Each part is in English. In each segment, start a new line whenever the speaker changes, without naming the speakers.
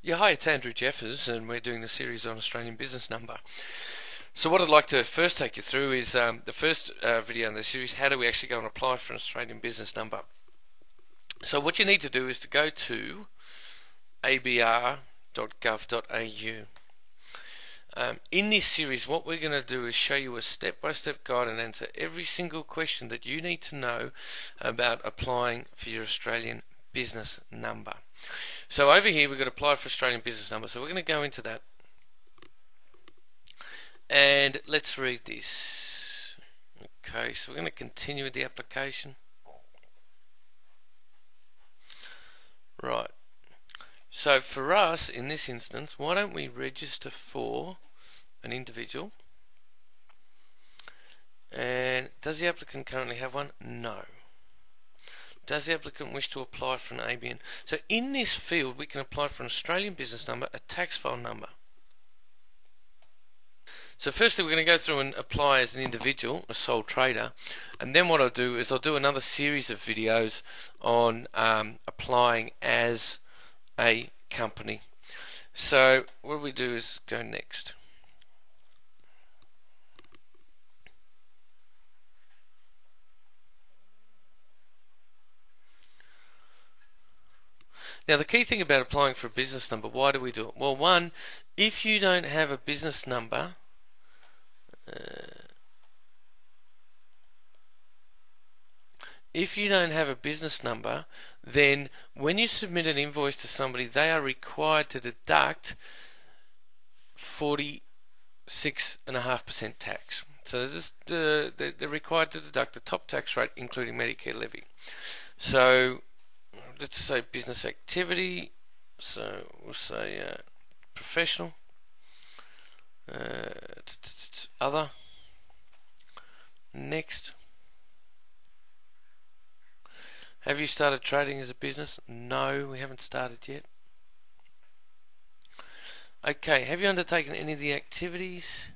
Yeah, hi, it's Andrew Jeffers, and we're doing the series on Australian business number. So what I'd like to first take you through is the first video in the series, how do we actually go and apply for an Australian business number? So what you need to do is to go to abr.gov.au. In this series, what we're going to do is show you a step-by-step guide and answer every single question that you need to know about applying for your Australian business number. So over here we've got apply for Australian business number, so we're going to go into that and let's read this. Okay, so we're going to continue with the application. Right, so for us in this instance, why don't we register for an individual? And does the applicant currently have one? No. Does the applicant wish to apply for an ABN? So in this field we can apply for an Australian business number, a tax file number. So firstly we're going to go through and apply as an individual, a sole trader, and then what I'll do is I'll do another series of videos on applying as a company. So what we do is go next. Now the key thing about applying for a business number, why do we do it? Well, one, if you don't have a business number, then when you submit an invoice to somebody, they are required to deduct 46.5% tax. So they're required to deduct the top tax rate, including Medicare levy. So let's say business activity, so we'll say professional, other, next. Have you started trading as a business? No, we haven't started yet. Okay, have you undertaken any of the activities?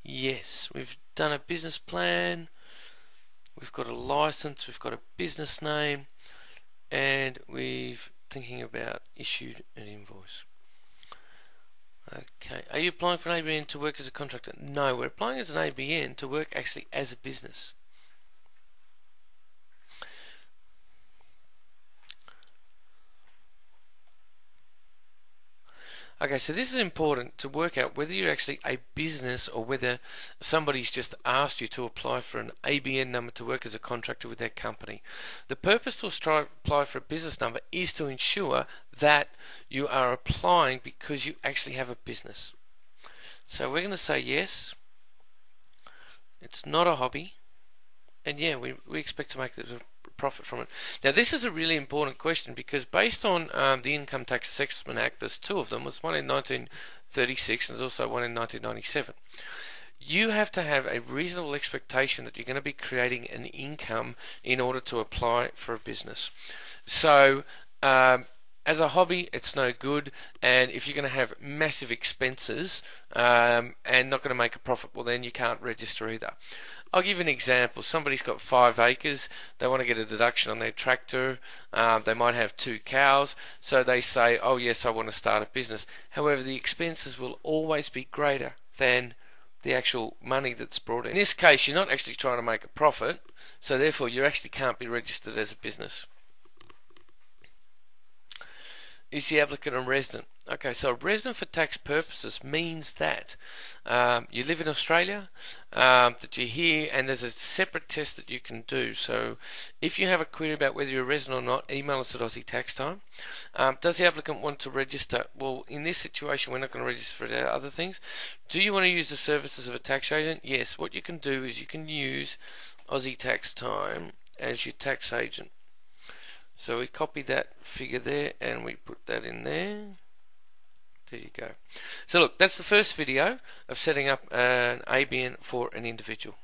Yes, we've done a business plan, we've got a license, we've got a business name, and we've thinking about issued an invoice. Okay, are you applying for an ABN to work as a contractor? No, we're applying as an ABN to work actually as a business. Okay, so this is important to work out whether you're actually a business or whether somebody's just asked you to apply for an ABN number to work as a contractor with their company. The purpose to apply for a business number is to ensure that you are applying because you actually have a business. So we're going to say yes, it's not a hobby, and yeah, we expect to make a profit from it. Now this is a really important question because based on the Income Tax Assessment Act, there's two of them. There's one in 1936 and there's also one in 1997. You have to have a reasonable expectation that you're going to be creating an income in order to apply for a business. So as a hobby, it's no good, and if you're going to have massive expenses and not going to make a profit, well then you can't register either. I'll give you an example. Somebody's got 5 acres, they want to get a deduction on their tractor, they might have 2 cows, so they say, oh yes, I want to start a business. However, the expenses will always be greater than the actual money that's brought in. In this case, you're not actually trying to make a profit, so therefore you actually can't be registered as a business. Is the applicant a resident? Okay, so a resident for tax purposes means that you live in Australia, that you're here, and there's a separate test that you can do. So if you have a query about whether you're a resident or not, email us at Aussie Tax Time. Does the applicant want to register? Well, in this situation, we're not going to register for other things. Do you want to use the services of a tax agent? Yes. What you can do is you can use Aussie Tax Time as your tax agent. So we copy that figure there and we put that in there. There you go. So look, that's the first video of setting up an ABN for an individual.